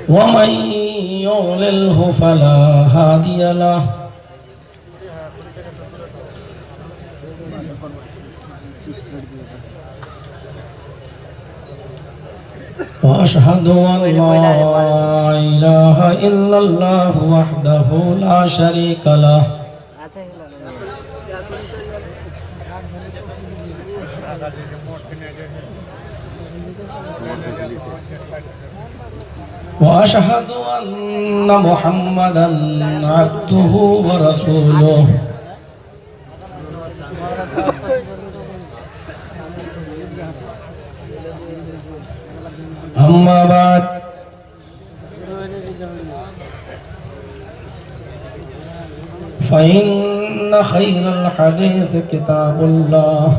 वमन युद्लिल्हु फला हादिय लहु वअशहदु अल्ला इलाहा इल्लल्लाहु वहदहु ला शरीका लहु वअशहदु अन्ना मुहम्मदन अब्दुहु व रसूलुहु अम्मा बाद फ़इन्न खैरल हदीस किताबुल्लाह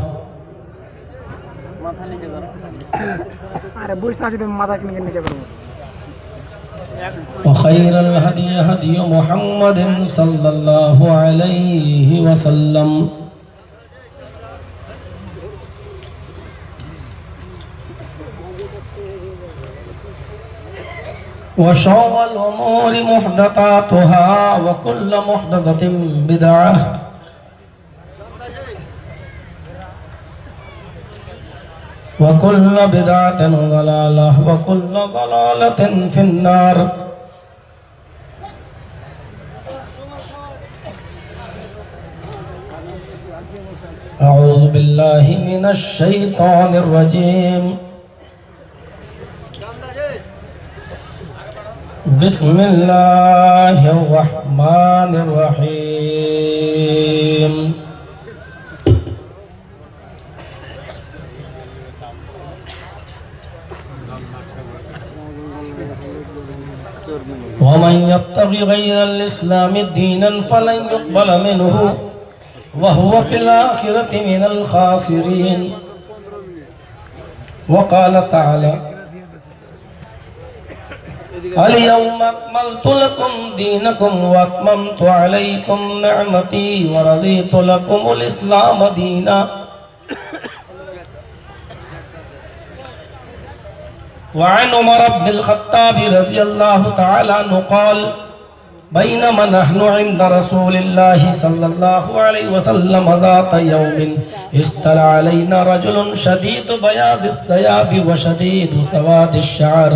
व खैरल हदी हदी मुहम्मदिन सल्लल्लाहु अलैहि वसल्लम वशर्रल उमूरि मुहदसातुहा व कुल्लु मुहदसतिन बिदअह व कुल्लु बिदअतिन ज़लालह व कुल्लु ज़लालतिन फिन्नार। अऊज़ु बिल्लाहि मिनश शैतानिर रजीम। बिस्मिल्लाहिर रहमानिर रहीम। वमन यब्तगि गैरल इस्लामि दीनन फलन युक़बल मिन्हु व हुवा फिल आखिरति मिनल खासिरीन। वक़ाल तआला अल-यौमा अक्मलतु लकुम दीनकुम व अत्ममतु अलैकुम निअमती व रज़ीतु लकुमुल इस्लाम दीना। वअन उमर इब्नुल ख़त्ताब रज़ियल्लाहु तआला अन्हु क़ाल बैनमा नहनु इंद रसूलिल्लाहि सल्लल्लाहु अलैहि वसल्लम ज़ात यौमिन इस्तला अलैना रजुलुन शदीदु बयाज़िस सयाबि व शदीदु सवादिश शअर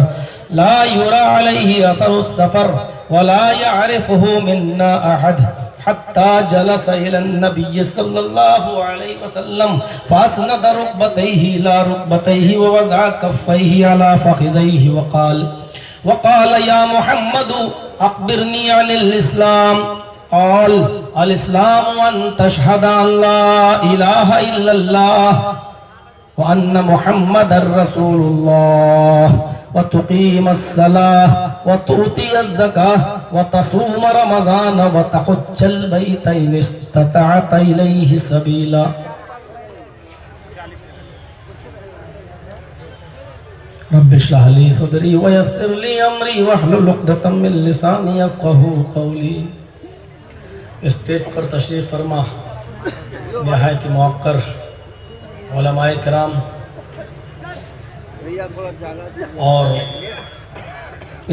ला युरा अलैहि असरुस सफर व ला यअरिफुहु मिन्ना अहद हत्ता जलस इलन नबी सल्लल्लाहु अलैहि वसल्लम फासनद रुकबतैहि इला रुकबतैहि व वज़अ कफ़ैहि अला फ़ख़िज़ैहि वक़ाल या मुहम्मद अख़बिरनी अनिल इस्लाम। क़ाल अल इस्लामु अन तशहद अन ला इलाहा इल्लल्लाह व अन्न मुहम्मदर रसूलुल्लाह व तुक़ीमस सलाह व तुअतियज़ ज़काह व तसूम रमज़ान व तहुज्जल बैत इन इस्ततअत इलैहि सबीला। रब्बि इश्रह ली सदरी व यस्सिर ली अमरी वहलुल उक़दतम मिन लिसानी यफ़क़हू क़ौली। स्टेज पर तशरीफ़ फरमा निहायत मुअक्कर उलमाए किराम और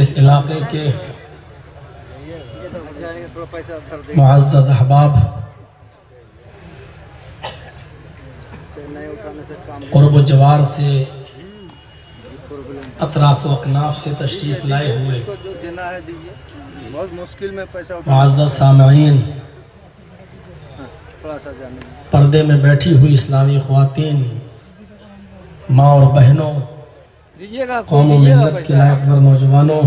इस इलाके के मुअज़्ज़ज़ अहबाब, क़ुर्ब जवार से अतराफ़ व अकनाफ से तशरीफ़ लाए हुए मुअज़्ज़ज़ सामईन, पर्दे में बैठी हुई इस्लामी ख़वातीन, माँ और बहनों, कौम व मिल्लत के अकबर नौजवानों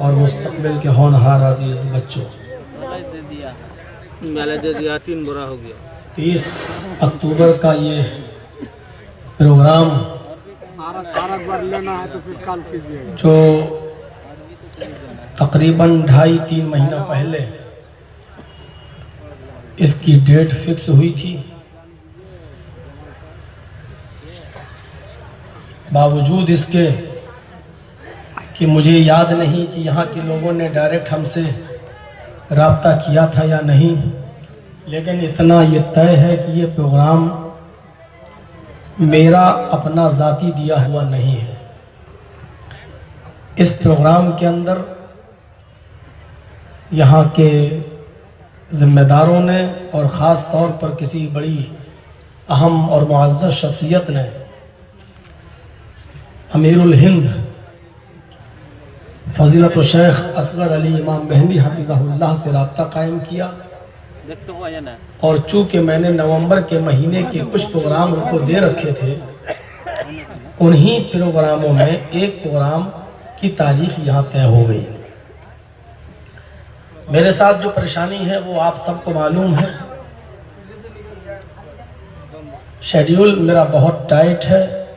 और मुस्तक़बिल के होनहार अज़ीज़ बच्चों, 30 अक्टूबर का ये प्रोग्राम जो तकरीबन 2.5-3 महीना पहले इसकी डेट फिक्स हुई थी, बावजूद इसके कि मुझे याद नहीं कि यहाँ के लोगों ने डायरेक्ट हमसे राब्ता किया था या नहीं, लेकिन इतना ये तय है कि ये प्रोग्राम मेरा अपना ज़ाती दिया हुआ नहीं है। इस प्रोग्राम के अंदर यहाँ के ज़िम्मेदारों ने और ख़ास तौर पर किसी बड़ी अहम और मुअज़्ज़ज़ शख्सियत ने अमीरुल हिंद फ़ज़ीलत शेख असगर अली इमाम मेहंदी हफ़िज़हुल्लाह से रब्ता कायम किया। और चूँकि मैंने नवंबर के महीने के कुछ प्रोग्राम उनको दे रखे थे, उन्हीं प्रोग्रामों में एक प्रोग्राम की तारीख यहाँ तय हो गई। मेरे साथ जो परेशानी है वो आप सबको मालूम है। शेड्यूल मेरा बहुत टाइट है।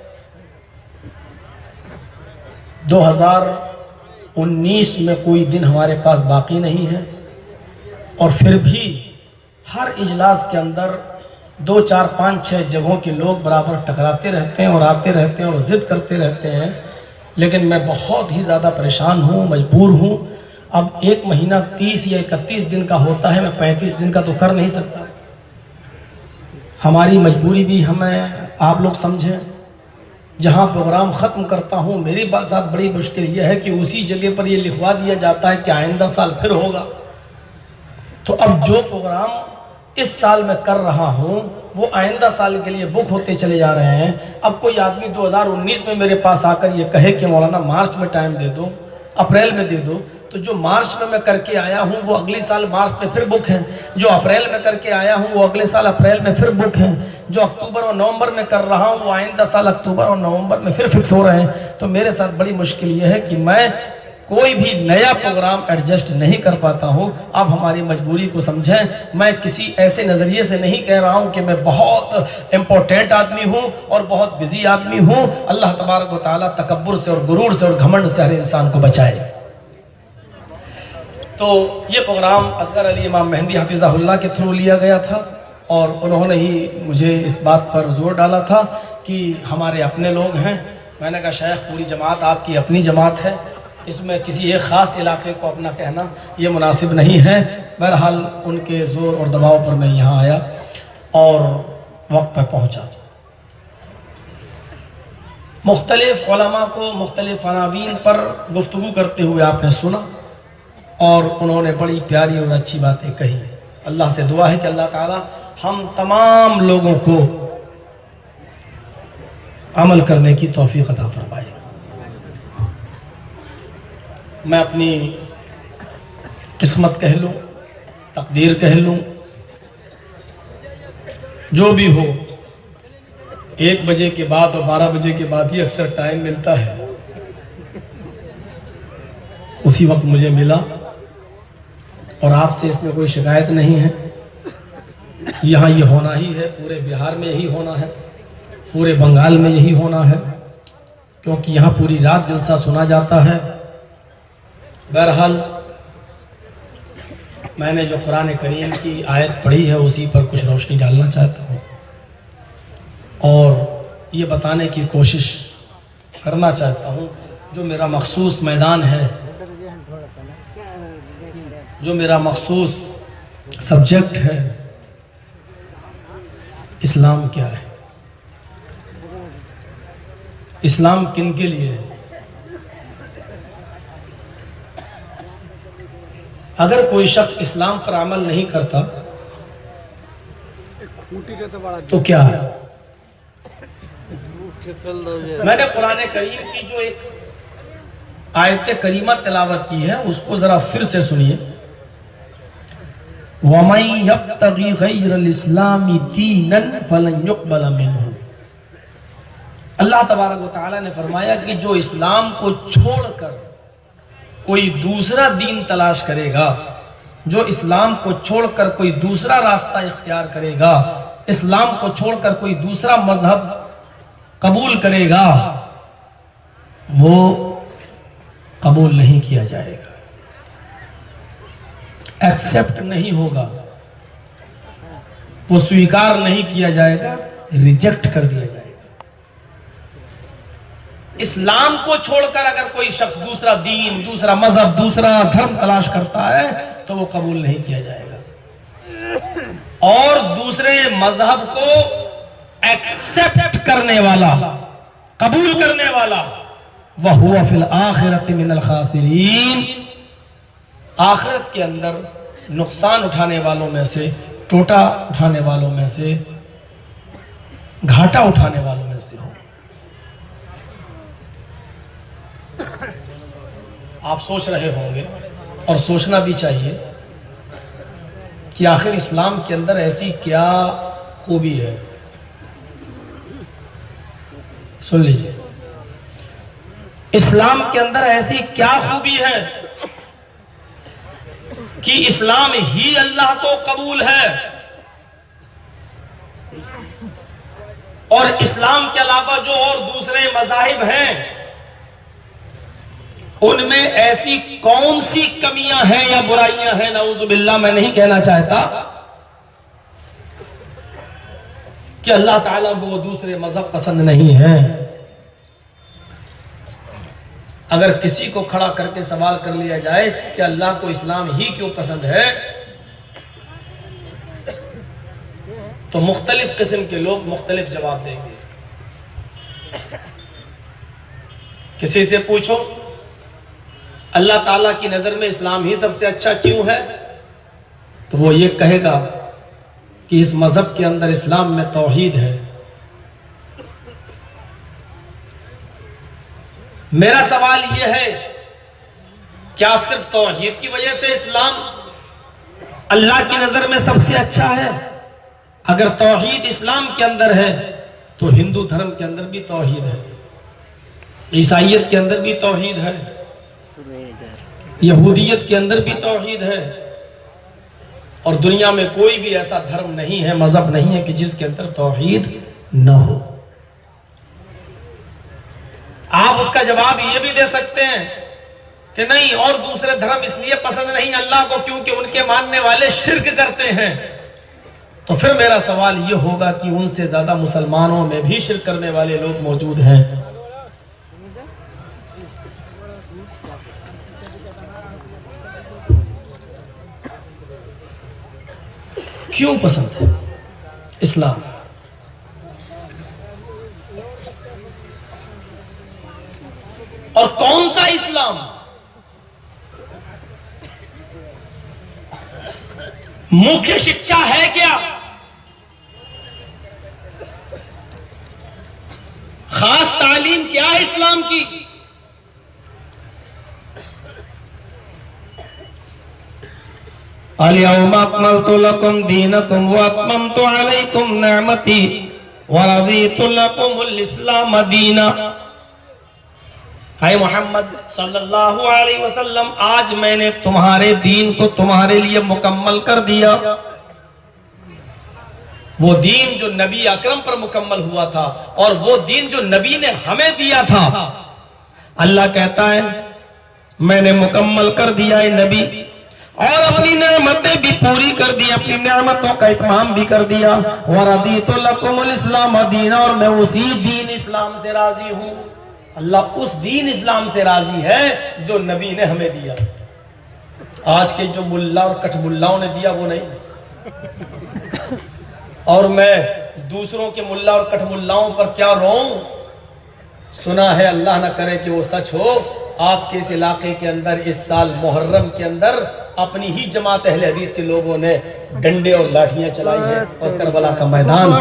2019 में कोई दिन हमारे पास बाकी नहीं है, और फिर भी हर इजलास के अंदर 2, 4, 5, 6 जगहों के लोग बराबर टकराते रहते हैं और आते रहते हैं और ज़िद करते रहते हैं। लेकिन मैं बहुत ही ज़्यादा परेशान हूँ, मजबूर हूँ। अब एक महीना 30 या 31 दिन का होता है, मैं 35 दिन का तो कर नहीं सकता। हमारी मजबूरी भी हमें आप लोग समझें। जहाँ प्रोग्राम ख़त्म करता हूँ, मेरी साथ बड़ी मुश्किल यह है कि उसी जगह पर ये लिखवा दिया जाता है कि आइंदा साल फिर होगा। तो अब जो प्रोग्राम इस साल में कर रहा हूँ वो आइंदा साल के लिए बुक होते चले जा रहे हैं। अब कोई आदमी 2019 में मेरे पास आकर ये कहे कि मौलाना मार्च में टाइम दे दो, अप्रैल में दे दो, तो जो मार्च में मैं करके आया हूँ वो अगले साल मार्च में फिर बुक हैं। जो अप्रैल में करके आया हूँ वो अगले साल अप्रैल में फिर बुक हैं। जो अक्टूबर और नवंबर में कर रहा हूँ वो आइंदा साल अक्टूबर और नवंबर में फिर फिक्स हो रहे हैं। तो मेरे साथ बड़ी मुश्किल ये है कि मैं कोई भी नया प्रोग्राम एडजस्ट नहीं कर पाता हूँ। आप हमारी मजबूरी को समझें। मैं किसी ऐसे नज़रिए से नहीं कह रहा हूँ कि मैं बहुत इम्पोर्टेंट आदमी हूँ और बहुत बिजी आदमी हूँ। अल्लाह तबारक व तआला तकब्बुर से और गुरूर से और घमंड से हर इंसान को बचाए। तो ये प्रोग्राम असगर अली इमाम मेहंदी हफ़िज़हुल्लाह के थ्रू लिया गया था, और उन्होंने ही मुझे इस बात पर जोर डाला था कि हमारे अपने लोग हैं। मैंने कहा शेख, पूरी जमात आपकी अपनी जमात है, इसमें किसी एक ख़ास इलाके को अपना कहना ये मुनासिब नहीं है। बहरहाल उनके ज़ोर और दबाव पर मैं यहाँ आया और वक्त पर पहुँचा। मुख्तलिफ़ उलमा को मुख्तलिफ़ अनावीन पर गुफ्तगू करते हुए आपने सुना, और उन्होंने बड़ी प्यारी और अच्छी बातें कही। अल्लाह से दुआ है कि अल्लाह ताला हम तमाम लोगों को अमल करने की तौफीक अता फरमाए। मैं अपनी किस्मत कह लूँ, तकदीर कह लूँ, जो भी हो, 1 बजे के बाद और 12 बजे के बाद ही अक्सर टाइम मिलता है। उसी वक्त मुझे मिला, और आपसे इसमें कोई शिकायत नहीं है। यहाँ ये होना ही है, पूरे बिहार में यही होना है, पूरे बंगाल में यही होना है, क्योंकि यहाँ पूरी रात जलसा सुना जाता है। बहरहाल मैंने जो कुरान करीम की आयत पढ़ी है उसी पर कुछ रोशनी डालना चाहता हूँ, और ये बताने की कोशिश करना चाहता हूँ जो मेरा मखसूस मैदान है, जो मेरा मखसूस सब्जेक्ट है। इस्लाम क्या है, इस्लाम किन के लिए है। अगर कोई शख्स इस्लाम पर अमल नहीं करता तो क्या है। मैंने कुरान करीम की जो एक आयत करीमा तिलावत की है उसको जरा फिर से सुनिए। वमन यब्तगी गैरल इस्लामी दीनन फलन युक़बल मिन्हु। अल्लाह तबारक व तआला ने फरमाया कि जो इस्लाम को छोड़कर कोई दूसरा दीन तलाश करेगा, जो इस्लाम को छोड़कर कोई दूसरा रास्ता इख्तियार करेगा, इस्लाम को छोड़कर कोई दूसरा मजहब कबूल करेगा, वो कबूल नहीं किया जाएगा, एक्सेप्ट नहीं होगा, वो स्वीकार नहीं किया जाएगा, रिजेक्ट कर दिया जाएगा। इस्लाम को छोड़कर अगर कोई शख्स दूसरा दीन, दूसरा मजहब, दूसरा धर्म तलाश करता है तो वो कबूल नहीं किया जाएगा। और दूसरे मजहब को एक्सेप्ट करने वाला, कबूल करने वाला, वह हुआ फिल आखिरत मिनल खासिरीन, आखिरत के अंदर नुकसान उठाने वालों में से, टोटा उठाने वालों में से, घाटा उठाने वालों में से हो। आप सोच रहे होंगे और सोचना भी चाहिए कि आखिर इस्लाम के अंदर ऐसी क्या खूबी है। सुन लीजिए, इस्लाम के अंदर ऐसी क्या खूबी है कि इस्लाम ही अल्लाह को कबूल है, और इस्लाम के अलावा जो और दूसरे मज़ाहिब हैं उनमें ऐसी कौन सी कमियां हैं या बुराइयां हैं, नाउज़ुबिल्लाह मैं नहीं कहना चाहता, कि अल्लाह ताला को वो दूसरे मजहब पसंद नहीं है। अगर किसी को खड़ा करके सवाल कर लिया जाए कि अल्लाह को इस्लाम ही क्यों पसंद है, तो मुख्तलिफ किस्म के लोग मुख्तलिफ जवाब देंगे। किसी से पूछो अल्लाह ताला की नजर में इस्लाम ही सबसे अच्छा क्यों है, तो वो ये कहेगा कि इस मजहब के अंदर, इस्लाम में तौहीद है। मेरा सवाल यह है, क्या सिर्फ तौहीद की वजह से इस्लाम अल्लाह की नजर में सबसे अच्छा है? अगर तौहीद इस्लाम के अंदर है तो हिंदू धर्म के अंदर भी तौहीद है, ईसाइयत के अंदर भी तौहीद है, यहूदियत के अंदर भी तौहीद है, और दुनिया में कोई भी ऐसा धर्म नहीं है, मजहब नहीं है कि जिसके अंदर तौहीद न हो। आप उसका जवाब ये भी दे सकते हैं कि नहीं, और दूसरे धर्म इसलिए पसंद नहीं अल्लाह को क्योंकि उनके मानने वाले शिर्क करते हैं। तो फिर मेरा सवाल ये होगा कि उनसे ज्यादा मुसलमानों में भी शिर्क करने वाले लोग मौजूद हैं। क्यों पसंद है इस्लाम? और कौन सा इस्लाम? मुख्य शिक्षा है क्या? खास तालीम क्या है इस्लाम की? अल-यौमा अकमलतु लकुम दीनकुम व अतममतु अलैकुम निअमती व रज़ीतु लकुमुल इस्लाम दीना। हाय मोहम्मद सल्लल्लाहु अलैहि वसल्लम, आज मैंने तुम्हारे दीन को तुम्हारे लिए मुकम्मल कर दिया। वो दीन जो नबी अकरम पर मुकम्मल हुआ था, और वो दीन जो नबी ने हमें दिया था। अल्लाह कहता है मैंने मुकम्मल कर दिया है नबी, और अपनी नेमतें भी पूरी कर दी, अपनी नेमतों का इत्माम भी कर दिया। वरदीतु लकुमुल इस्लाम दीना, और मैं उसी दीन इस्लाम से राजी हूं। अल्लाह उस दीन इस्लाम से राजी है जो नबी ने हमें दिया। आज के जो मुल्ला और कठमुल्लाओं ने दिया वो नहीं। और मैं दूसरों के मुल्ला और कठमुल्लाओं पर क्या रोऊं? सुना है, अल्लाह ना करे कि वो सच हो, आपके इस इलाके के अंदर इस साल मुहर्रम के अंदर अपनी ही जमात अहले हदीस के लोगों ने डंडे और लाठियां चलाई हैं, और करबला का मैदान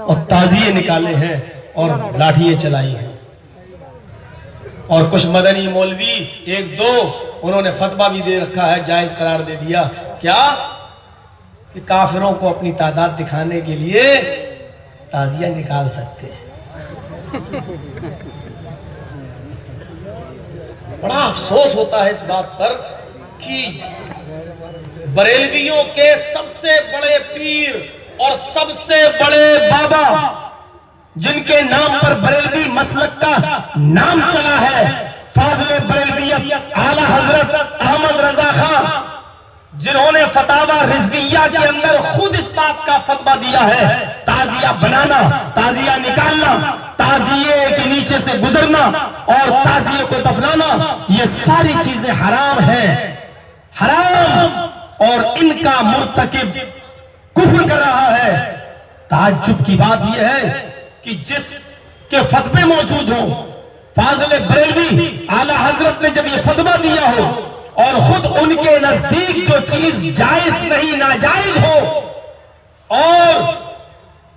और ताजिए निकाले हैं और लाठियां चलाई हैं। और कुछ मदनी मौलवी एक दो, उन्होंने फतवा भी दे रखा है, जायज करार दे दिया। क्या? कि काफिरों को अपनी तादाद दिखाने के लिए ताजिया निकाल सकते हैं। बड़ा अफसोस होता है इस बात पर कि बरेलवियों के सबसे बड़े पीर और सबसे बड़े बाबा, जिनके नाम पर बरेलवी मसलक का नाम चला है, फाज़िल बरेलवियत आला हजरत अहमद रजा खान, जिन्होंने फतावा रिजविया के अंदर खुद इस बात का फतवा दिया है, ताजिया बनाना, ताजिया निकालना, ताजिए के नीचे से गुजरना और ताजिए को दफनाना, ये सारी चीजें हराम हैं, हराम, और इनका मुर्तकिब कुफ्र कर रहा है। ताज्जुब की बात यह है कि जिसके फतवे मौजूद हो, फाजिल बरेलवी आला हजरत ने जब ये फतवा दिया हो और खुद उनके नजदीक जो चीज जायज नहीं नाजायज हो, और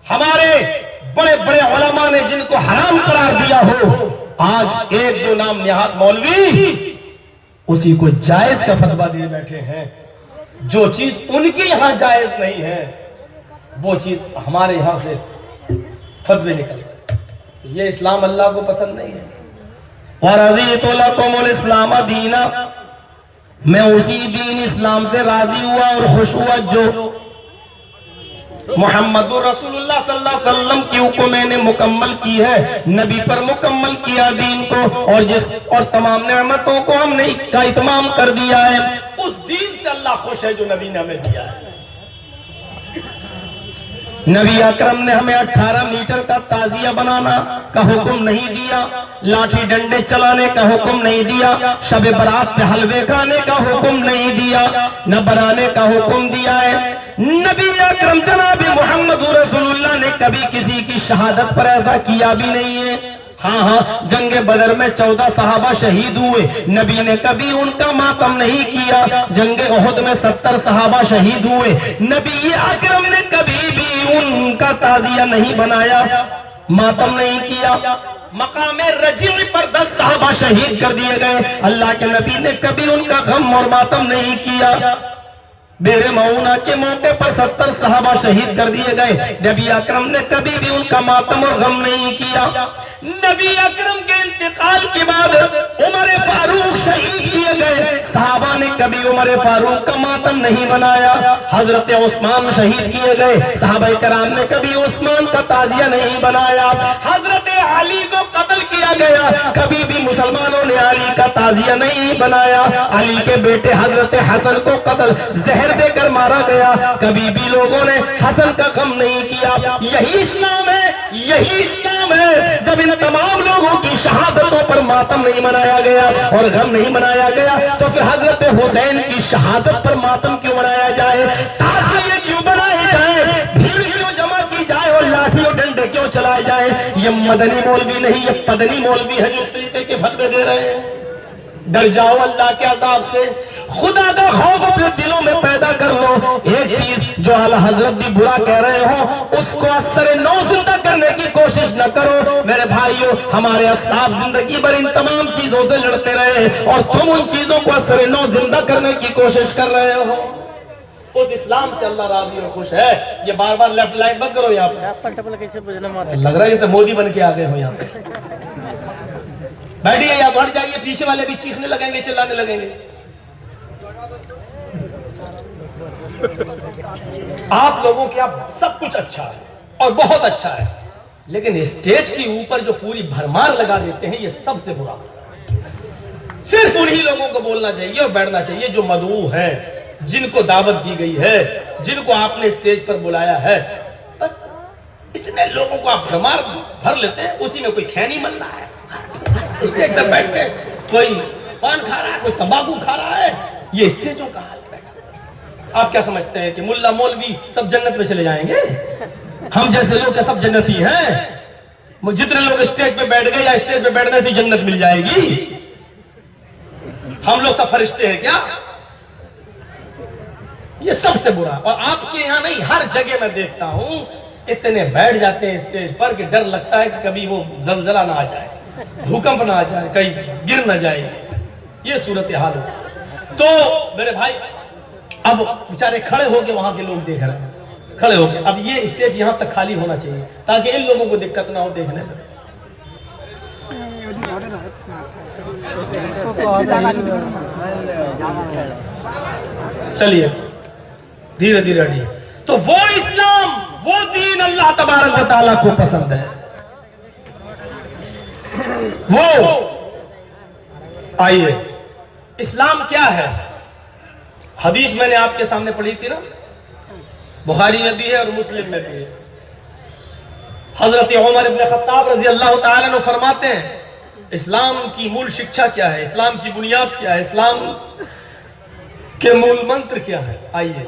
हमारे बड़े बड़े उलमा ने जिनको हराम करार दिया हो, आज एक दो नाम निहात मौलवी उसी को जायज का फतवा दिए बैठे हैं। जो चीज उनके यहां जायज नहीं है वो चीज हमारे यहां से फतवे निकल गए। ये इस्लाम अल्लाह को पसंद नहीं है। और रज़ीतु लकुमुल इस्लाम दीना, मैं उसी दीन इस्लाम से राजी हुआ और खुश हुआ जो मुहम्मदुर रसूलुल्लाह सल्लल्लाहु अलैहि वसल्लम की हुक्म मैंने मुकम्मल की है, नबी पर मुकम्मल किया दीन को, और तमाम नेमतों को हमने का इत्माम कर दिया है। उस दीन से अल्लाह खुश है जो नबी ने हमें दिया है। नबी अकरम ने हमें 18 मीटर का ताजिया बनाना का हुक्म नहीं दिया, लाठी डंडे चलाने का हुक्म नहीं दिया, शब बरात पे हलवे खाने का हुक्म नहीं दिया, न बनाने का हुक्म दिया है। नबी अकरम जनाब मुहम्मद रसूलुल्लाह ने कभी किसी की शहादत पर ऐसा किया भी नहीं है। हाँ, जंगे बदर में 14 सहाबा शहीद हुए, नबी ने कभी उनका मातम नहीं किया। जंगे उहुद में 70 सहाबा शहीद हुए, नबी अकरम ने कभी भी उनका ताजिया नहीं बनाया, मातम नहीं किया। मकामे रजीम पर 10 सहाबा शहीद कर दिए गए, अल्लाह के नबी ने कभी उनका गम और मातम नहीं किया। बेरे मऊना के मौके पर 70 सहाबा शहीद कर दिए गए, नबी अकरम ने कभी भी उनका मातम और गम नहीं किया। नबी अकरम के इंतकाल के बाद उमर फारूक शहीद किए गए, सहाबा ने कभी उमर फारूक का मातम नहीं बनाया। हजरत उस्मान शहीद किए गए, सहाबा कराम ने कभी उस्मान का ताजिया नहीं बनाया। हजरत अली को कत्ल किया गया, कभी भी मुसलमानों ने अली का ताजिया नहीं बनाया। अली के बेटे हजरत हसन को कत्ल जहर देकर मारा गया, कभी भी लोगों ने हसन का गम नहीं किया। यही इस्लाम है, यही इस्लाम है। जब इन तमाम लोगों की शहादतों पर मातम नहीं मनाया गया और गम नहीं मनाया गया, तो फिर हजरत हुसैन की शहादत पर मातम क्यों मनाया जाए, ताज़िये क्यों बनाए जाए, भीड़ क्यों जमा की जाए और लाठी और डंडे क्यों चलाए जाए। ये मदनी मौलवी नहीं, ये पदनी मौलवी है जो इस तरीके के फतवे दे रहे हैं। डर जाओ अल्लाह के अज़ाब से, खुदा का खौफ अपने दिलों में पैदा कर लो। एक चीज जो आला हजरत भी बुरा कह रहे हो उसको असर नौ जिंदा करने की कोशिश न करो। मेरे भाइयों, हमारे अस्ताब जिंदगी भर इन तमाम चीजों से लड़ते रहे और तुम उन चीजों को असर नौ जिंदा करने की कोशिश कर रहे हो। उस इस्लाम से अल्लाह राजी और खुश है। ये बार बार लेफ्ट लाइट मत करो। यहाँ पे कैसे लग रहा है जैसे मोदी बन के आ गए हो। यहाँ पे बैठिए या बढ़ जाइए, पीछे वाले भी चीखने लगेंगे, चिल्लाने लगेंगे। आप लोगों के यहाँ सब कुछ अच्छा है और बहुत अच्छा है, लेकिन स्टेज के ऊपर जो पूरी भरमार लगा देते हैं ये सबसे बुरा होता है। सिर्फ उन्हीं लोगों को बोलना चाहिए और बैठना चाहिए जो मदऊ है, जिनको दावत दी गई है, जिनको आपने स्टेज पर बुलाया है। बस इतने लोगों को आप भरमार भर लेते हैं, उसी में कोई खैनी मल रहा है, स्टेज पर बैठ के कोई पान खा रहा है, कोई तंबाकू खा रहा है। ये स्टेजों का हाल है। बैठा आप क्या समझते हैं कि मुल्ला मौलवी सब जन्नत में चले जाएंगे? हम जैसे लोग क्या सब जन्नती हैं? जितने लोग स्टेज पे बैठ गए या स्टेज पे बैठने से जन्नत मिल जाएगी? हम लोग सब फरिश्ते हैं क्या? ये सबसे बुरा। और आपके यहाँ नहीं, हर जगह मैं देखता हूं इतने बैठ जाते हैं स्टेज पर कि डर लगता है कि कभी वो जलजला ना आ जाए, भूकंप ना आ जाए, कहीं गिर ना जाए। ये सूरत हाल हो। तो मेरे भाई, अब बेचारे खड़े होके वहां के लोग देख रहे हैं, खड़े होके। अब ये स्टेज यहां तक खाली होना चाहिए ताकि इन लोगों को दिक्कत ना हो देखने में। चलिए धीरे धीरे हटिए। तो वो इस्लाम, वो दीन अल्लाह तबारक व तआला को पसंद है। वो आइए, इस्लाम क्या है? हदीस मैंने आपके सामने पढ़ी थी ना, बुखारी में भी है और मुस्लिम में भी है। हजरत उमर इब्न खत्ताब रजी अल्लाह तआला अन्हु फरमाते हैं, इस्लाम की मूल शिक्षा क्या है, इस्लाम की बुनियाद क्या है, इस्लाम के मूल मंत्र क्या है? आइए,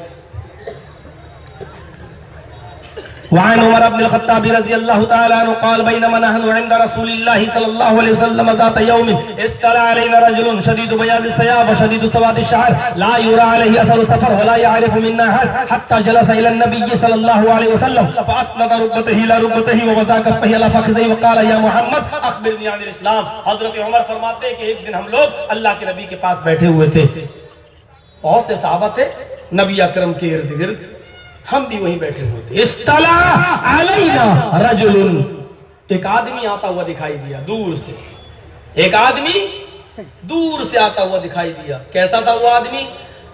वअन उमर इब्न अल-खत्ताब रज़ियल्लाहु तआला अन्हु क़ाल बैनमा नहनु इंदा रसूलिल्लाहि सल्लल्लाहु अलैहि वसल्लम ज़ात यौमिन इस्तला अलैना रजुलुन शदीदु बयाज़ि सयाब व शदीदु सवादि शअर ला युरा अलैहि अथरु सफर व ला यअरिफु मिन्ना अहद हत्ता जलसा इला नबी सल्लल्लाहु अलैहि वसल्लम फअस्नद रुकबतही इला रुकबतही व वज़ा कफ़ैहि अला फ़ख़िज़ैहि व क़ाल या मुहम्मद अख़बिरनी अनिल इस्लाम। हज़रत उमर फरमाते हैं कि एक दिन हम लोग अल्लाह के नबी के पास बैठे हुए थे, बहुत से सहाबा थे नबी अकरम के इर्द गिर्द, हम भी वहीं बैठे हुए थे। इस्तला अलैना रजुलुन, एक आदमी आता हुआ दिखाई दिया दूर से, एक आदमी दूर से आता हुआ दिखाई दिया। कैसा था वो आदमी?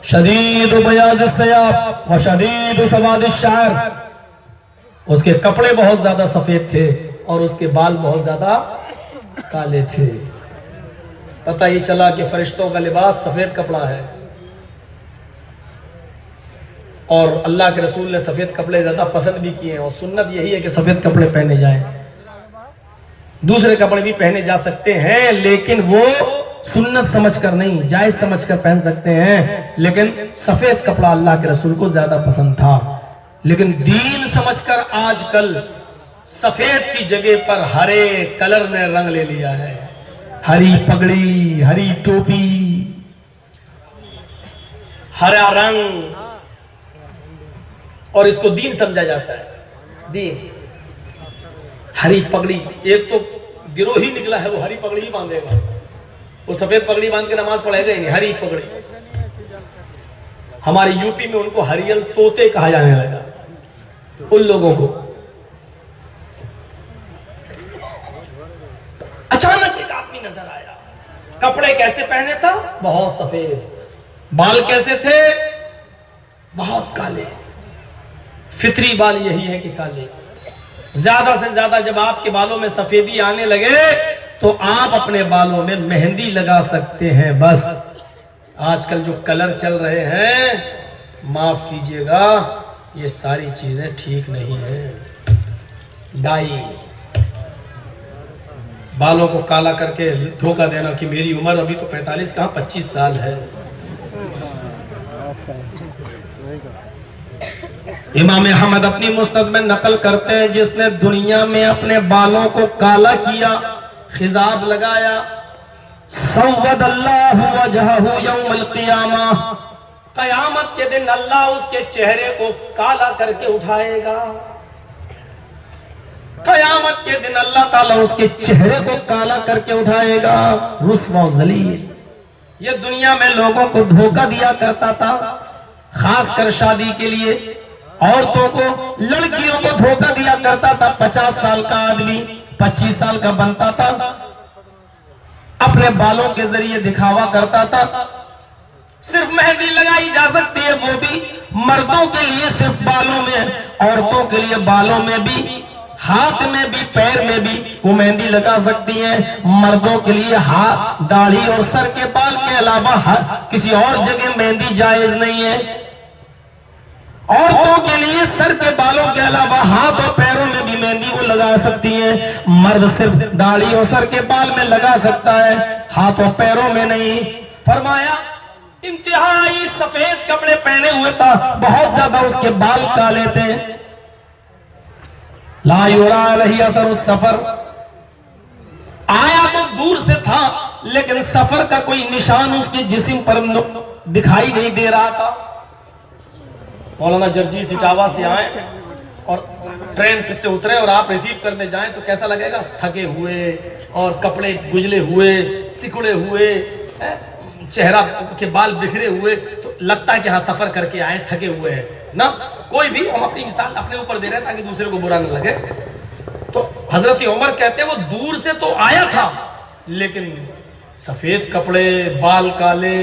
शदीद बयाज़ सयाब व शदीद सवाद शअर, उसके कपड़े बहुत ज्यादा सफेद थे और उसके बाल बहुत ज्यादा काले थे। पता ये चला कि फरिश्तों का लिबास सफेद कपड़ा है और अल्लाह के रसूल ने सफेद कपड़े ज्यादा पसंद भी किए हैं और सुन्नत यही है कि सफेद कपड़े पहने जाएं। दूसरे कपड़े भी पहने जा सकते हैं लेकिन वो सुन्नत समझकर नहीं, जायज समझकर पहन सकते हैं, लेकिन सफेद कपड़ा अल्लाह के रसूल को ज्यादा पसंद था। लेकिन दीन समझकर आजकल सफेद की जगह पर हरे कलर ने रंग ले लिया है, हरी पगड़ी, हरी टोपी, हरा रंग, और इसको दीन समझा जाता है। दीन, हरी पगड़ी, एक तो गिरोह ही निकला है वो हरी पगड़ी ही बांधेगा, वो सफेद पगड़ी बांध के नमाज पढ़ेगा ही नहीं, हरी पगड़ी। हमारे यूपी में उनको हरियल तोते कहा जाने लगा, उन लोगों को। अचानक एक आदमी नजर आया, कपड़े कैसे पहने था? बहुत सफेद, बाल कैसे थे? बहुत काले। फितरी बाल यही है कि काले। ज्यादा से ज्यादा जब आपके बालों में सफेदी आने लगे तो आप अपने बालों में मेहंदी लगा सकते हैं बस। आजकल जो कलर चल रहे हैं, माफ कीजिएगा, ये सारी चीजें ठीक नहीं है। डाई, बालों को काला करके धोखा देना कि मेरी उम्र अभी तो 45 कहां 25 साल है। इमाम अहमद अपनी मुस्नद में नकल करते हैं, जिसने दुनिया में अपने बालों को काला किया, खिजाब लगाया, सव्वदल्लाहु वजहहु यौमल क़ियामा, क़यामत के दिन अल्लाह उसके चेहरे को काला करके उठाएगा। क़यामत के दिन अल्लाह ताला उसके चेहरे को काला करके उठाएगा। रुस्वा ज़लील, ये दुनिया में लोगों को धोखा दिया करता था, खासकर शादी के लिए औरतों को, लड़कियों को धोखा दिया करता था। 50 साल का आदमी 25 साल का बनता था, अपने बालों के जरिए दिखावा करता था। सिर्फ मेहंदी लगाई जा सकती है, वो भी मर्दों के लिए सिर्फ बालों में, औरतों के लिए बालों में भी, हाथ में भी, पैर में भी वो मेहंदी लगा सकती हैं। मर्दों के लिए हाथ, दाढ़ी और सर के बाल के अलावा किसी और जगह मेहंदी जायज नहीं है। औरतों के लिए सर के बालों के अलावा हाथ और पैरों में भी मेहंदी वो लगा सकती हैं। मर्द सिर्फ दाढ़ी और सर के बाल में लगा सकता है, हाथ और पैरों में नहीं। फरमाया इंतहाई सफेद कपड़े पहने हुए था, बहुत ज्यादा उसके बाल काले थे। ला युरा अलैहि असरु सफर, आया तो दूर से था लेकिन सफर का कोई निशान उसके जिस्म पर दिखाई नहीं दे रहा था। मौलाना जर्जीस इटावा से आए और ट्रेन से उतरे और आप रिसीव करने जाएं तो कैसा लगेगा? थके हुए और कपड़े गुजले हुए, सिकुड़े हुए, चेहरा के बाल बिखरे हुए, तो लगता है कि हाँ सफर करके आए, थके हुए हैं ना। कोई भी, हम अपनी मिसाल अपने ऊपर दे रहे हैं ताकि दूसरे को बुरा न लगे। तो हजरत उमर कहते हैं वो दूर से तो आया था लेकिन सफेद कपड़े, बाल काले,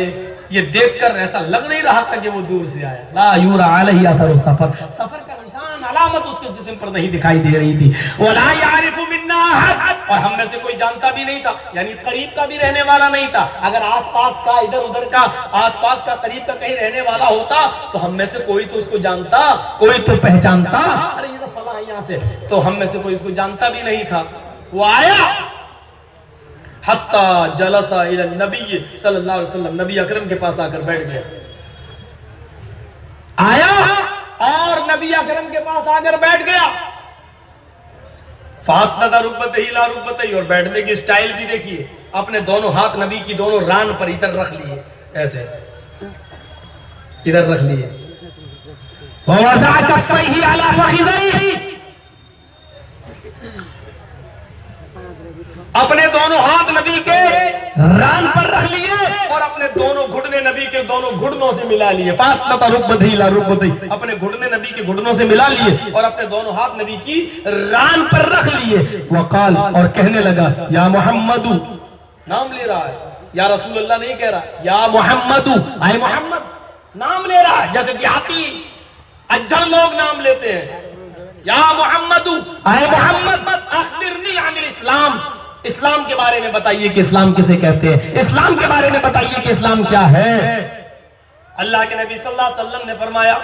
ये देखकर ऐसा लग नहीं रहा था कि वो दूर से आया। ला युरा अलैहि असरु सफर, सफर का निशान, अलामत उसके जिस्म पर नहीं दिखाई दे रही थी। वला यारिफु मिन्ना अहद, और हम में से कोई जानता भी नहीं था, यानी करीब का भी रहने वाला नहीं था। अगर आसपास का, इधर उधर का, आसपास का, करीब का कहीं रहने वाला होता तो हम में से कोई तो उसको जानता, कोई तो पहचानता। अरे ये तो फला यहाँ से, तो हम में से कोई इसको जानता भी नहीं था। वो आया, हत्ता जलसा इला नबी सल्लल्लाहु अलैहि वसल्लम, नबी अकरम के पास आकर बैठ गया। आया और नबी अकरम के पास आकर बैठ गया। फासनदा रुकबतही ला रुकबतही, और बैठने की स्टाइल भी देखिए, अपने दोनों हाथ नबी की दोनों रान पर इधर रख लिए, ऐसे इधर रख लिए, अपने दोनों हाथ नबी के रान पर रख लिए और अपने दोनों घुटने नबी के दोनों घुटनों से मिला लिए। फासनदा रुकबतही ला रुकबतही, अपने घुटने नबी के घुटनों से मिला लिए और अपने दोनों हाथ नबी की रान पर रख लिए। वकाल, और कहने लगा, या मोहम्मदू, नाम ले रहा है, या रसूल अल्लाह नहीं कह रहा, या मोहम्मदू, आए मोहम्मद, नाम ले रहा है, जैसे देहाती अज्जल लोग नाम लेते हैं। या मोहम्मदू, आए मोहम्मद, अखबिरनी अनिल इस्लाम, इस्लाम के बारे में बताइए कि इस्लाम किसे कहते हैं, इस्लाम के बारे में बताइए कि इस्लाम क्या है। अल्लाह के नबी सल्लल्लाहु अलैहि वसल्लम ने फरमाया,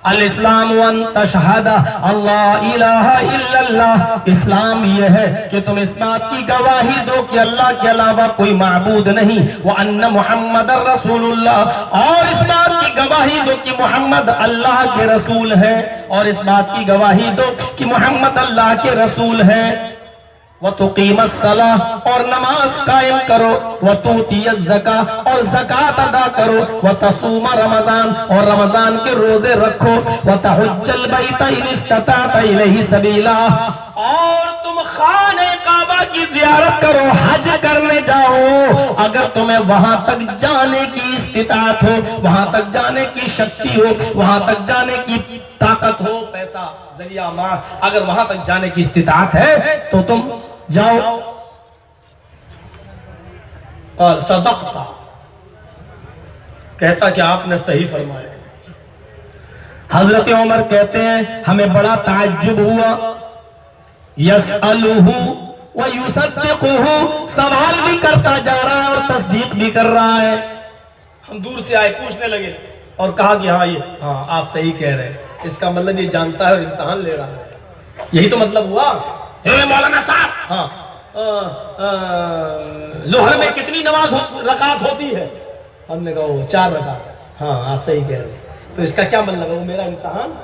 अल इस्लाम वन तशहदा अल्लाह इलाहा इल्लल्लाह, इस्लाम यह है कि तुम इस बात की गवाही दो कि अल्लाह के अलावा कोई माबूद नहीं, व अन्ना मुहम्मदर रसूलुल्लाह, और इस बात की गवाही दो कि मोहम्मद अल्लाह के रसूल है, और इस बात की गवाही दो कि मोहम्मद अल्लाह के रसूल है। व तुकीमस सलाह, और नमाज कायम करो, व तूतियज ज़का, और ज़कात अदा करो, व तसूमा रमजान, और रमजान के रोजे रखो, व तहुज्जल बैत इन इस्तताअत इलैहि सबीला, और तुम खाने काबा की जियारत करो, हज करने जाओ अगर तुम्हें वहां तक जाने की इस्तिताअत हो, वहां तक जाने की शक्ति हो, वहां तक जाने की ताकत हो, पैसा जरिया मां, अगर वहां तक जाने की इस्तिताअत है तो तुम जाओ। और सदक़ता, कहता कि आपने सही फरमाया। हजरत उमर कहते हैं, हमें बड़ा ताज्जुब हुआ, यसअलुहु व युसद्दिकुहु, सवाल भी करता जा रहा है और तस्दीक भी कर रहा है। हम दूर से आए, पूछने लगे और कहा कि हाँ, ये हाँ आप सही कह रहे हैं, इसका मतलब ये जानता है और इम्तिहान ले रहा है, यही तो मतलब हुआ। मौलाना साहब, हाँ जोहर में कितनी नमाज रकात होती है? हमने कहा वो 4 रकात। हाँ आप सही कह रहे हैं, तो इसका क्या मतलब है, वो मेरा इम्तिहान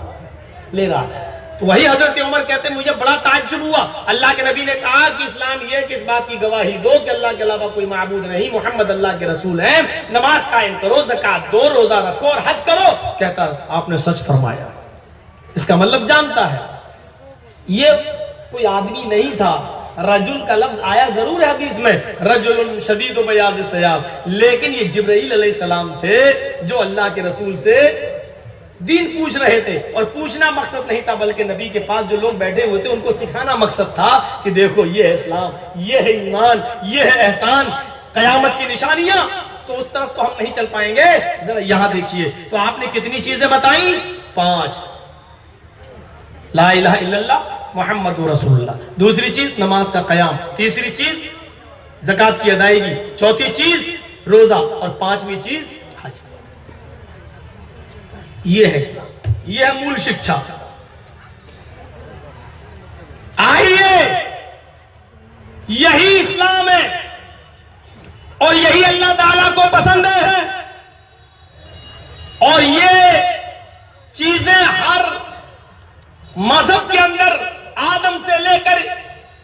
ले रहा है। तो वही हजरत उमर कहते हैं, मुझे बड़ा ताज्जुब हुआ, अल्लाह के नबी ने कहा कि इस्लाम ये किस बात की गवाही दो कि अल्लाह के अलावा कोई माबूद नहीं, मोहम्मद अल्लाह के रसूल हैं, नमाज कायम करो, ज़कात दो, रोजा रखो और हज करो। कहता आपने सच फरमाया, इसका मतलब जानता है। ये कोई आदमी नहीं था, रजुल का लफ्ज आया जरूर है हदीस में, रजुल शदीद बयाज़ सयाब, लेकिन ये जिब्राइल अलैहिस्सलाम थे जो अल्लाह के रसूल से दीन पूछ रहे थे। और पूछना मकसद नहीं था, बल्कि नबी के पास जो लोग बैठे हुए थे उनको सिखाना मकसद था कि देखो ये है इस्लाम, ये है ईमान, ये है एहसान, कयामत की निशानियां। तो उस तरफ तो हम नहीं चल पाएंगे, जरा यहां देखिए। तो आपने कितनी चीजें बताई? 5, ला इलाहा इल्लल्लाह मुहम्मदुर रसूलुल्लाह, दूसरी चीज नमाज का कयाम, तीसरी चीज ज़कात की अदायगी, चौथी चीज रोजा, और 5वीं चीज हज। ये है इस्लाम, ये है मूल शिक्षा। आइए, यही इस्लाम है और यही अल्लाह ताला को पसंद है, और ये चीजें हर मजहब के अंदर आदम से लेकर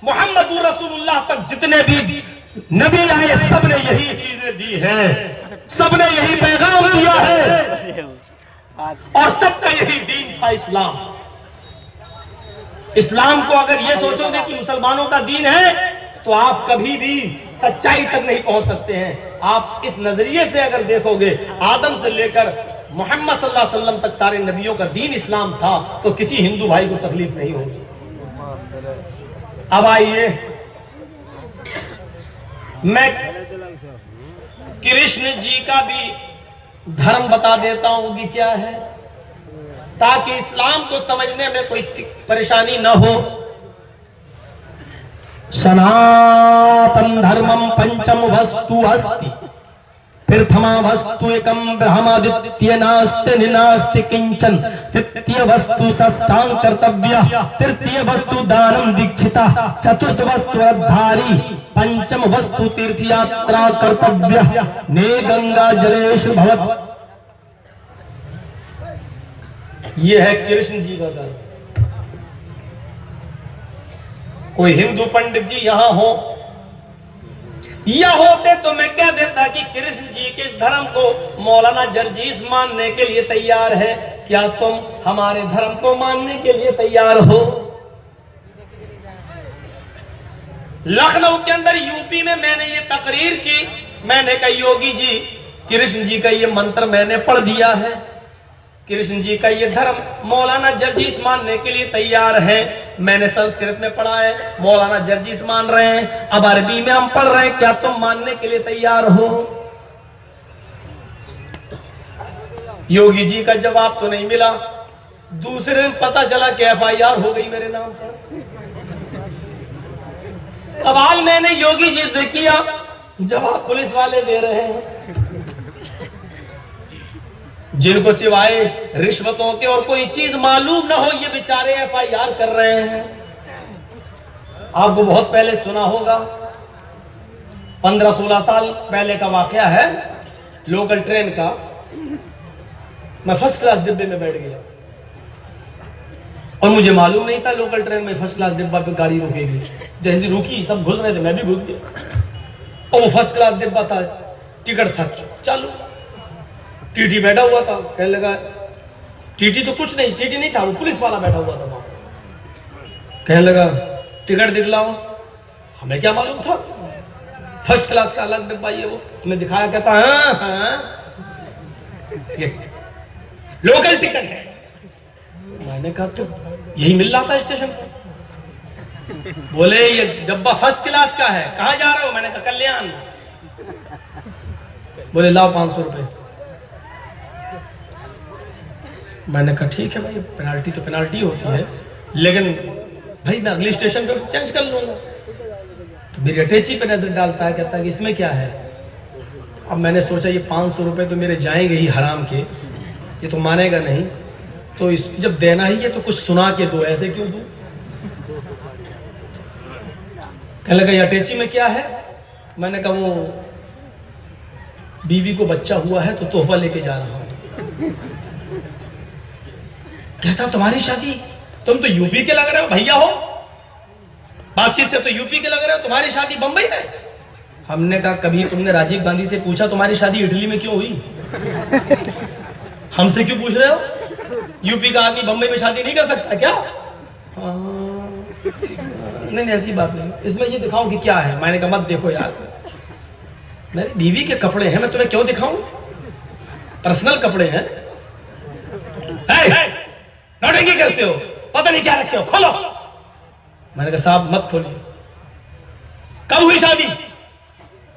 मुहम्मदुर रसूलुल्लाह तक जितने भी नबी आए सबने यही चीजें दी हैं, सबने यही पैगाम दिया है और सबका यही दीन था इस्लाम। इस्लाम को अगर ये सोचोगे कि मुसलमानों का दीन है तो आप कभी भी सच्चाई तक नहीं पहुंच सकते हैं। आप इस नजरिए से अगर देखोगे, आदम से लेकर मोहम्मद सल्लल्लाहु अलैहि वसल्लम तक सारे नबियों का दीन इस्लाम था, तो किसी हिंदू भाई को तकलीफ नहीं होगी। अब आइए, मैं कृष्ण जी का भी धर्म बता देता हूं कि क्या है, ताकि इस्लाम को समझने में कोई परेशानी न हो। सनातन धर्मम पंचम वस्तु अस्ति, प्रथमा वस्तु एकम ब्रह्मादित्य नास्ति निनास्ति किंचन, तृतीय वस्तु षष्ठांग कर्तव्य, तृतीय वस्तु दानम दीक्षिता, चतुर्थ वस्तु अद्धारी, पंचम वस्तु तीर्थ यात्रा कर्तव्य, ने गंगा जलेश भवत। ये है कृष्ण जी का धर्म। कोई हिंदू पंडित जी यहां हो या होते तो मैं कह देता कि कृष्ण जी के इस धर्म को मौलाना जर्जीस मानने के लिए तैयार है, क्या तुम हमारे धर्म को मानने के लिए तैयार हो? लखनऊ के अंदर यूपी में मैंने ये तकरीर की, मैंने कहा योगी जी कृष्ण जी का ये मंत्र मैंने पढ़ दिया है, कृष्ण जी का ये धर्म मौलाना जर्जीस मानने के लिए तैयार है। मैंने संस्कृत में पढ़ा है, मौलाना जर्जीस मान रहे हैं, अब अरबी में हम पढ़ रहे हैं, क्या तुम मानने के लिए तैयार हो? योगी जी का जवाब तो नहीं मिला। दूसरे दिन पता चला कि FIR हो गई मेरे नाम पर। सवाल मैंने योगी जी से किया, जवाब पुलिस वाले दे रहे हैं, जिनको सिवाय रिश्वतों के और कोई चीज मालूम ना हो, ये बेचारे FIR कर रहे हैं। आपको बहुत पहले सुना होगा, 15-16 साल पहले का वाकया है, लोकल ट्रेन का। मैं फर्स्ट क्लास डिब्बे में बैठ गया और मुझे मालूम नहीं था लोकल ट्रेन में फर्स्ट क्लास डिब्बा पे गाड़ी रुकेगी। जैसे रुकी सब घुस रहे थे, मैं भी घुस गया और वो फर्स्ट क्लास डिब्बा था, टिकट था चालू, टीटी बैठा हुआ था। कहने लगा टीटी तो कुछ नहीं, टीटी नहीं था, वो पुलिस वाला बैठा हुआ था वहां। कहने लगा टिकट दिखलाओ। हमें क्या मालूम था फर्स्ट क्लास का अलग डिब्बा ये वो, तुम्हें दिखाया, कहता हाँ हाँ ये लोकल टिकट है। मैंने कहा तो यही मिल रहा था स्टेशन पर। बोले ये डब्बा फर्स्ट क्लास का है, कहाँ जा रहे हो? मैंने कहा कल्याण। बोले लाओ 500 रुपए। मैंने कहा ठीक है भाई, पेनाल्टी तो पेनाल्टी होती है, लेकिन भाई मैं अगले स्टेशन पे चेंज कर लूंगा। तो मेरी अटैची पे नजर डालता है, कहता है कि इसमें क्या है। अब मैंने सोचा ये 500 रुपए तो मेरे जाएंगे ही हराम के, ये तो मानेगा नहीं, तो इस जब देना ही है तो कुछ सुना के दो, ऐसे क्यों दूं? कहने लगा ये अटैची में क्या है? मैंने कहा वो बीवी को बच्चा हुआ है तो तोहफा लेके जा रहा हूं। कहता तुम्हारी शादी, तुम तो यूपी के लग रहे हो भैया हो, बातचीत से तो यूपी के लग रहे हो, तुम्हारी शादी बंबई में। हमने कहा कभी तुमने राजीव गांधी से पूछा तुम्हारी शादी इटली में क्यों हुई? हमसे क्यों पूछ रहे हो? यूपी का आदमी बंबई में शादी नहीं कर सकता क्या? नहीं ऐसी बात नहीं, इसमें ये दिखाओ कि क्या है। मैंने कहा मत देखो यार, मेरी बीवी के कपड़े हैं, मैं तुम्हें क्यों दिखाऊं? पर्सनल कपड़े हैं। नौटंकी करते हो, पता नहीं क्या रखे हो, खोलो। मैंने कहा साहब मत खोलिए। कब हुई शादी?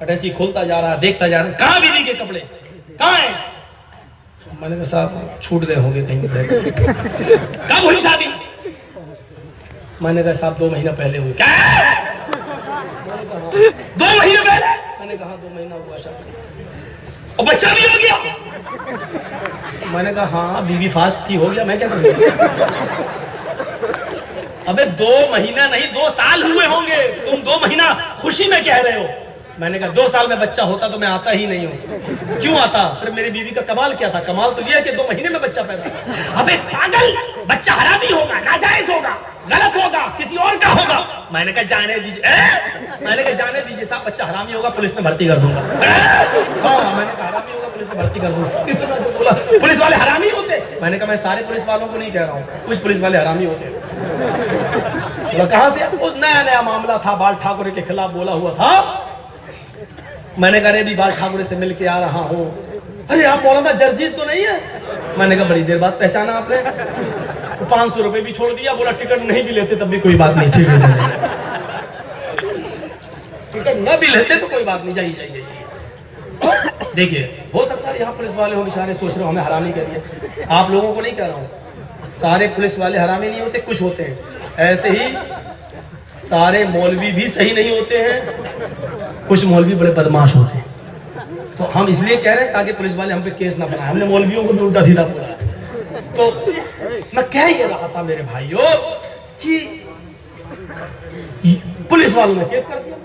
अटैची खोलता जा रहा, देखता जा रहा, कहां बीवी के कपड़े, कहां है? मैंने कहा साहब छूट गए होंगे कहीं। कब हुई शादी? मैंने कहा साहब 2 महीना पहले हुई। क्या 2 महीने पहले? मैंने कहा 2 महीना हुआ शादी और बच्चा भी हो गया। मैंने कहा हाँ बीवी फास्ट थी, हो गया, मैं क्या करूँगा? अबे 2 महीना नहीं 2 साल हुए होंगे, तुम 2 महीना खुशी में कह रहे हो। मैंने कहा 2 साल में बच्चा होता तो मैं आता ही नहीं हूँ। क्यों आता? फिर मेरी बीवी का कमाल क्या था? कमाल तो यह है कि 2 महीने में बच्चा पैदा हुआ। अबे पागल, बच्चा हरामी होगा, नाजायज होगा, गलत होगा, किसी और का होगा। मैंने कहा जाने दीजिए। मैंने कहा जाने दीजिए साहब, बच्चा हरामी होगा पुलिस में भर्ती कर दूंगा। हाँ मैंने कहा हरामी होगा पुलिस में भर्ती कर दूंगा। इतना जो बोला, पुलिस वाले हरामी होते? मैंने कहा मैं सारे पुलिस वालों को नहीं कह रहा हूँ, कुछ पुलिस वाले हरामी होते। बोला कहां से? वो नया मामला था, बाल ठाकुर के खिलाफ बोला हुआ था। मैंने कहा अभी बाल ठाकुर से मिल के आ रहा हूँ। अरे आप मौलाना जर्जीस तो नहीं है? मैंने कहा बड़ी देर बाद पहचाना आपने। 500 रुपए भी छोड़ दिया, बोला टिकट नहीं भी लेते तब भी कोई बात नहीं, ठीक है टिकट न भी लेते तो कोई बात नहीं, जाइए। देखिए हो सकता है यहाँ पुलिस वाले हो बेचारे सोच रहे हो हमें हरामी करिए। आप लोगों को नहीं कह रहा हूँ, सारे पुलिस वाले हरामी नहीं होते, कुछ होते हैं। ऐसे ही सारे मौलवी भी सही नहीं होते हैं, कुछ मौलवी बड़े बदमाश होते हैं। तो हम इसलिए कह रहे हैं ताकि पुलिस वाले हम पे केस ना बनाए। हमने मौलवियों को भी उल्टा सीधा बोला है। तो मैं कह ये रहा था मेरे भाइयों कि पुलिस वालों ने केस कर दिया।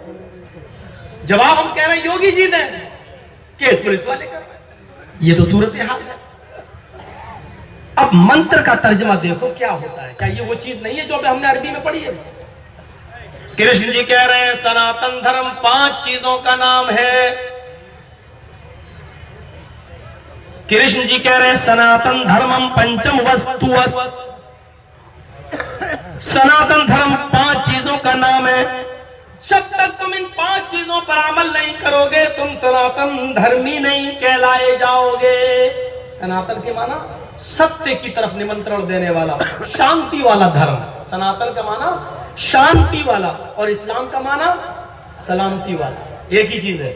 जवाब हम कह रहे हैं योगी जी ने, केस पुलिस वाले कर। ये तो सूरत हाल है। अब मंत्र का तर्जमा देखो क्या होता है। क्या ये वो चीज नहीं है जो हमने अरबी में पढ़ी है? कृष्ण जी कह रहे हैं सनातन धर्म 5 चीजों का नाम है। कृष्ण जी कह रहे हैं सनातन धर्मम पंचम वस्तु। सनातन धर्म 5 चीजों का नाम है। जब तक तुम इन 5 चीजों पर अमल नहीं करोगे तुम सनातन धर्मी नहीं कहलाए जाओगे। सनातन के माना सत्य की तरफ निमंत्रण देने वाला, शांति वाला धर्म। सनातन का माना शांति वाला और इस्लाम का माना सलामती वाला। एक ही चीज है,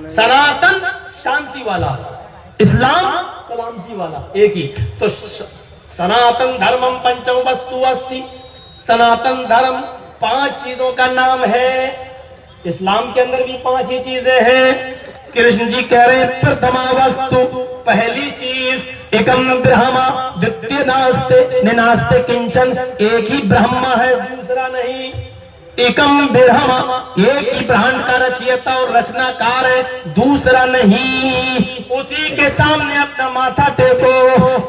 सनातन शांति वाला, इस्लाम सलामती वाला, एक ही। तो सनातन धर्मम पंचम वस्तु अस्ति। सनातन धर्म 5 चीजों का नाम है। इस्लाम के अंदर भी 5 ही चीजें हैं। कृष्ण जी कह रहे हैं प्रथमा वस्तु, पहली चीज एकम ब्रह्मा द्वितीय नास्ते निनास्ते किंचन। एक ही ब्रह्मा है दूसरा नहीं। एकम ब्रह्मा, एक ही ब्रह्मांड का रचयिता और रचनाकार है दूसरा नहीं। उसी के सामने अपना माथा टेको।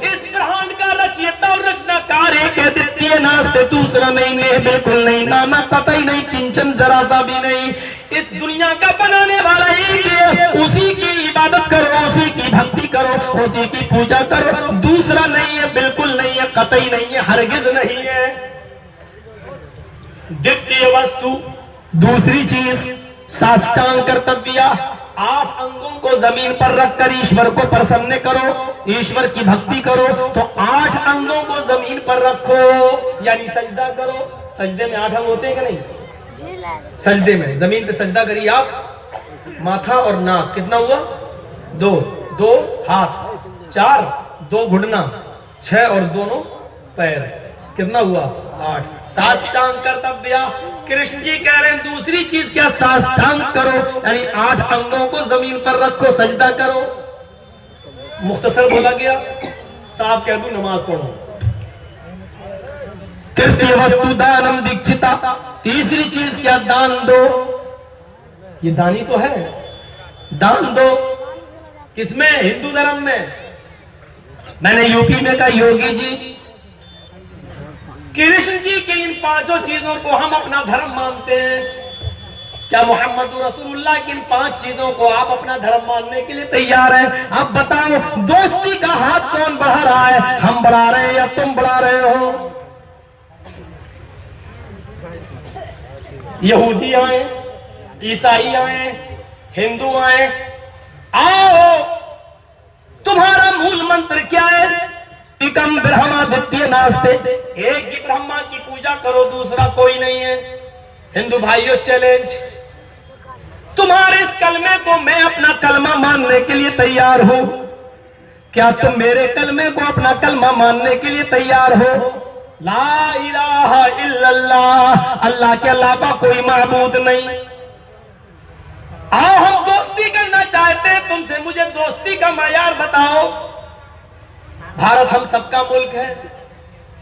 इस ब्रह्मांड का रचयिता और रचनाकार एक है, द्वितीय नास्ते दूसरा नहीं, नहीं बिल्कुल नहीं, नाना कतई नहीं, किंचन जरा सा भी नहीं। इस दुनिया का बनाने वाला एक है, उसी की इबादत करो, उसी की भक्ति करो, उसी की पूजा करो, दूसरा नहीं है, बिल्कुल नहीं है, कतई नहीं है, हरगिज नहीं है। द्वितीय वस्तु, दूसरी चीज साष्टांग कर्तव्य। 8 अंगों को जमीन पर रखकर ईश्वर को प्रसन्न करो, ईश्वर की भक्ति करो। तो 8 अंगों को जमीन पर रखो यानी सजदा करो। सजदे में 8 अंग होते हैं कि नहीं? सजदे में जमीन पे सजदा करिए आप। माथा और नाक कितना हुआ? 2 हाथ, 4 2 घुटना, 6 और दोनों पैर, कितना हुआ? 8। साष्टांग कर्तव्य। कृष्ण जी कह रहे हैं दूसरी चीज क्या? साष्टांग करो यानी 8 अंगों को जमीन पर रखो, सजदा करो। मुख्तसर बोला गया, साफ कह दूं नमाज पढ़ो। तृतीय वस्तु दानम दीक्षिता, तीसरी चीज क्या? दान दो। ये दानी तो है, दान दो। किसमें? हिंदू धर्म में। मैंने यूपी में कहा योगी जी कृष्ण जी की इन 5 चीजों को हम अपना धर्म मानते हैं। क्या मोहम्मद रसूलुल्लाह की इन 5 चीजों को आप अपना धर्म मानने के लिए तैयार हैं? आप बताओ दोस्ती का हाथ कौन बढ़ा रहा है? हम बढ़ा रहे हैं या तुम बढ़ा रहे हो? यहूदी आए, ईसाई आए, हिंदू आए, आओ तुम्हारा मूल मंत्र क्या है? एकम ब्रह्मा द्वितीय नास्ते, एक ही ब्रह्मा की पूजा करो, दूसरा कोई नहीं है। हिंदू भाइयों चैलेंज, तुम्हारे इस कलमे को मैं अपना कलमा मानने के लिए तैयार हूं। क्या तुम मेरे कलमे को अपना कलमा मानने के लिए तैयार हो? ला इलाहा इल्लल्लाह, अल्लाह के अलावा कोई माबूद नहीं। आओ हम दोस्ती करना चाहते हैं तुमसे, मुझे दोस्ती का मयार बताओ। भारत हम सबका मुल्क है,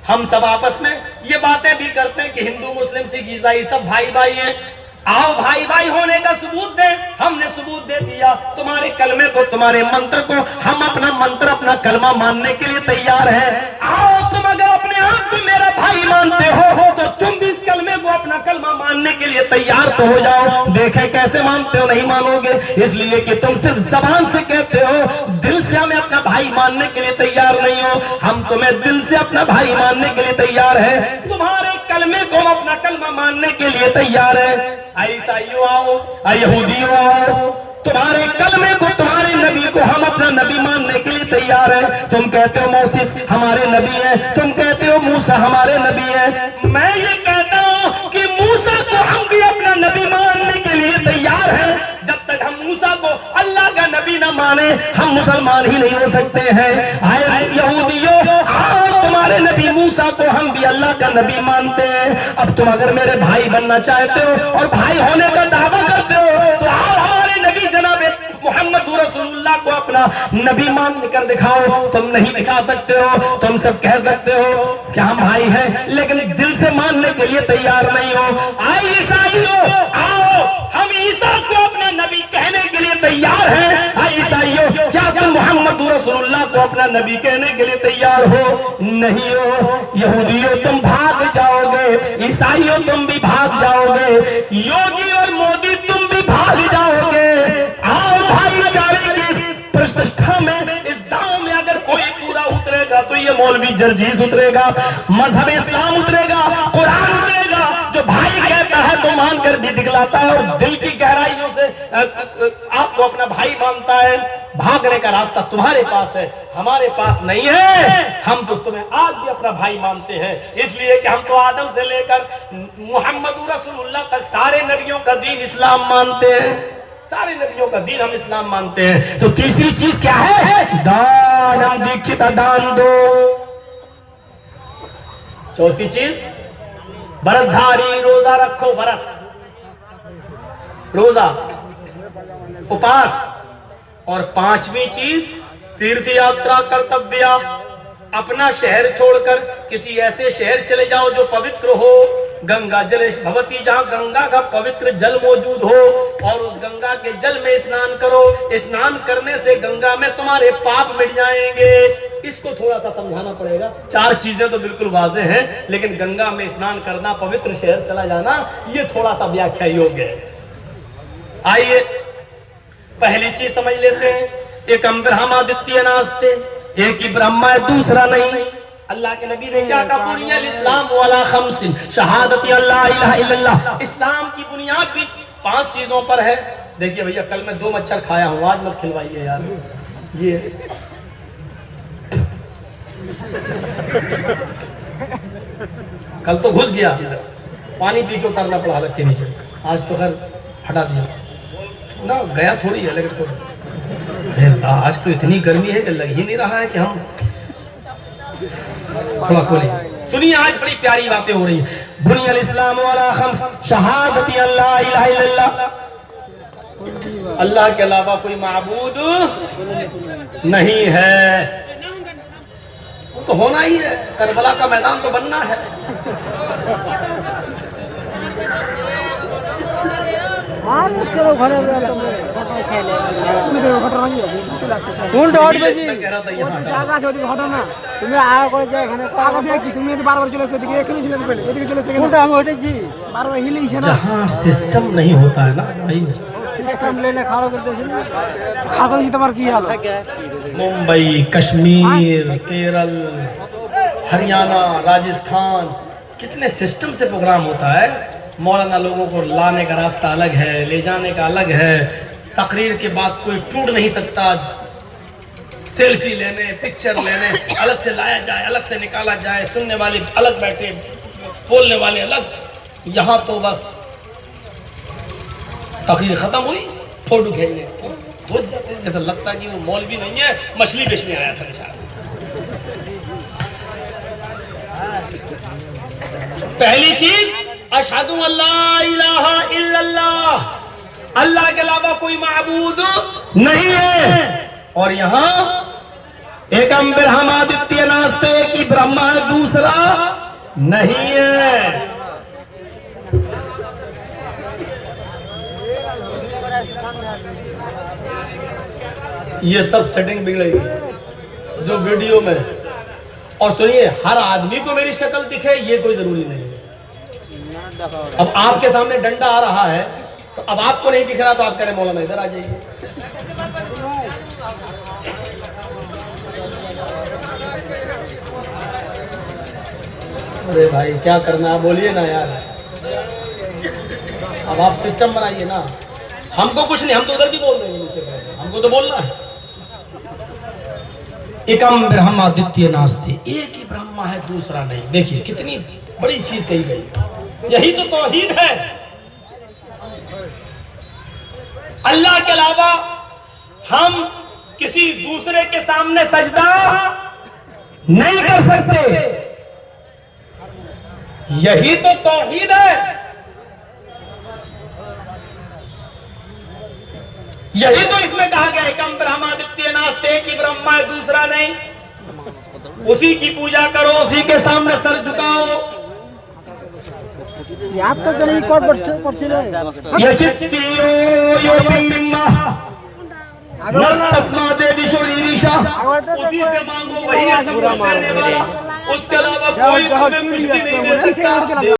हम सब आपस में ये बातें भी करते हैं कि हिंदू मुस्लिम सिख ईसाई सब भाई भाई हैं। आओ भाई भाई होने का सबूत दें। हमने सबूत दे दिया, तुम्हारे कलमे को, तुम्हारे मंत्र को, हम अपना मंत्र अपना कलमा मानने के लिए तैयार हैं। आओ तुम अगर अपने आप को मेरा भाई मानते हो तो तुम भी इस कलमे को अपना कलमा मानने के लिए तैयार तो हो जाओ। देखें कैसे मानते हो। नहीं मानोगे इसलिए कि तुम सिर्फ जबान से कहते हो, दिल से हमें अपना भाई मानने के लिए तैयार नहीं हो। हम तुम्हें दिल से अपना भाई मानने के लिए तैयार है, तुम्हारे कलमे को हम अपना कलमा मानने के लिए तैयार है। ईसाइयों आओ, यहूदियों आओ, तुम्हारे कलमे को, तुम्हारे नबी को हम अपना नबी मानने के लिए तैयार है। तुम कहते हो मोसेस हमारे नबी है, तुम कहते हो मूसा हमारे नबी है। मैं ये कहता हूं कि मूसा को हम भी अपना नबी मानने के लिए तैयार हैं। जब तक हम मूसा को अल्लाह का नबी ना माने हम मुसलमान ही नहीं हो सकते हैं। आए यहूदियों आओ, तुम्हारे नबी मूसा को हम भी अल्लाह का नबी मानते हैं। अब तुम अगर मेरे भाई बनना चाहते हो और भाई होने का दावा करते हो तो आओ हमारे नबी जनाब मोहम्मद रसूलुल्लाह को अपना नबी मान कर दिखाओ। तुम नहीं दिखा सकते हो, तुम सब कह सकते हो कि हम भाई हैं, लेकिन दिल से मानने के लिए तैयार नहीं हो। आए ईसाइयों आओ, हम ईसा को अपना नबी कहने के लिए तैयार हैं। आए ईसाइयों, क्या तुम मोहम्मद रसूलुल्लाह तो अपना नबी कहने के लिए तैयार हो? नहीं हो। यहूदियों तुम भाग जाओगे, ईसाइयों तुम भी भाग जाओगे, योगी और मोदी तुम भी भाग जाओगे। आओ भाईचारे की प्रतिष्ठा में, इस दांव में अगर कोई पूरा उतरेगा तो ये मौलवी जर्जीस उतरेगा, मजहब इस्लाम उतरेगा, कुरान उतरेगा। जो भाई कहता है तो मानकर भी दिखलाता है और दिल की गहराइयों से आपको अपना भाई मानता है। भागने का रास्ता तुम्हारे पास है, हमारे पास नहीं है। हम तो तुम्हें आज भी अपना भाई मानते हैं, इसलिए कि हम तो आदम से लेकर मुहम्मद रसूलुल्लाह तक सारे नबियों का दीन इस्लाम मानते हैं। सारे नबियों का दीन हम इस्लाम मानते हैं। तो तीसरी चीज क्या है? दान। हम दीक्षित दान दो। चौथी चीज व्रतधारी, रोजा रखो, व्रत, रोजा, उपास। और पांचवी चीज तीर्थ यात्रा, कर्तव्य। अपना शहर छोड़कर किसी ऐसे शहर चले जाओ जो पवित्र हो, गंगा जल भवती, जहां गंगा का पवित्र जल मौजूद हो, और उस गंगा के जल में स्नान करो। स्नान करने से गंगा में तुम्हारे पाप मिट जाएंगे। इसको थोड़ा सा समझाना पड़ेगा। चार चीजें तो बिल्कुल वाज़ेह हैं, लेकिन गंगा में स्नान करना, पवित्र शहर चला जाना, ये थोड़ा सा व्याख्या योग्य है। आइए पहली चीज समझ लेते हैं। एक ब्रह्मा द्वितीय नास्ते, एक ही ब्रह्मा है, दूसरा नहीं। अल्लाह के नबी ने क्या कहा? बुनियल इस्लाम वाला खमसिन, शहादती अल्लाह इलाहा इल्लल्लाह। इस्लाम की बुनियाद भी 5 चीजों पर है। देखिए भैया, कल मैं 2 मच्छर खाया हूं, आज मत खिलवाइए यार। ये कल तो घुस गया, पानी पी के उतारना पड़ा हालत के नीचे। आज तो घर हटा दिया ना, गया थोड़ी है, लेकिन आज तो इतनी गर्मी है कि लग ही नहीं रहा है कि हम थोड़ा खोलिए। सुनिए, आज बड़ी प्यारी बातें हो रही है। बुनियल इस्लाम वाला खम्स, शहादती अल्लाह इलाहा इल्लल्लाह, अल्लाह के अलावा कोई माबूद नहीं है। तो होना ही है, करबला का मैदान तो बनना है। जहाँ सिस्टम नहीं होता है ना भाई, मुंबई, कश्मीर, केरल, हरियाणा, राजस्थान, कितने सिस्टम से प्रोग्राम होता है। मौलाना लोगों को लाने का रास्ता अलग है, ले जाने का अलग है। तकरीर के बाद कोई टूट नहीं सकता, सेल्फी लेने, पिक्चर लेने अलग से लाया जाए, अलग से निकाला जाए, सुनने वाले अलग बैठे, बोलने वाले अलग। यहाँ तो बस तकरीर खत्म हुई, फोटो खींचने पहुंच जाते हैं, जैसा लगता है कि वो मौलवी नहीं है, मछली बेचने आया था बेचारा। पहली चीज, अशहदु अल्ला इलाहा इल्लल्लाह, अल्लाह के अलावा कोई माबूद नहीं है। और यहाँ एकम ब्रह्मा द्वितीय नास्ते, की ब्रह्मा दूसरा नहीं है। ये सब सेटिंग बिगड़ेगी जो वीडियो में। और सुनिए, हर आदमी को मेरी शक्ल दिखे ये कोई जरूरी नहीं है। अब आपके सामने डंडा आ रहा है तो अब आपको नहीं दिख रहा तो आप कह रहे मौलाना इधर आ जाइए। अरे भाई क्या करना है, बोलिए ना यार। अब आप सिस्टम बनाइए ना। हमको कुछ नहीं, हम तो उधर भी बोल देंगे नीचे, हमको तो बोलना है। एकम ब्रह्मा द्वितीय नास्ते, एक ही ब्रह्मा है दूसरा नहीं। देखिए कितनी बड़ी चीज कही गई, यही तो तौहीद है। अल्लाह के अलावा हम किसी दूसरे के सामने सजदा नहीं कर सकते, यही तो तौहीद है। यही तो इसमें कहा गया है, कम ब्रह्मा द्वितीय नास्ते, की ब्रह्मा है दूसरा नहीं। उसी की पूजा करो, उसी के सामने सर झुकाओ। नस्तस्मा दे बिशोरी रीशा, उसी से मांगो वही है सब करने वाला, उसके अलावा कोई तुम्हें कुछ भी नहीं दे सकता।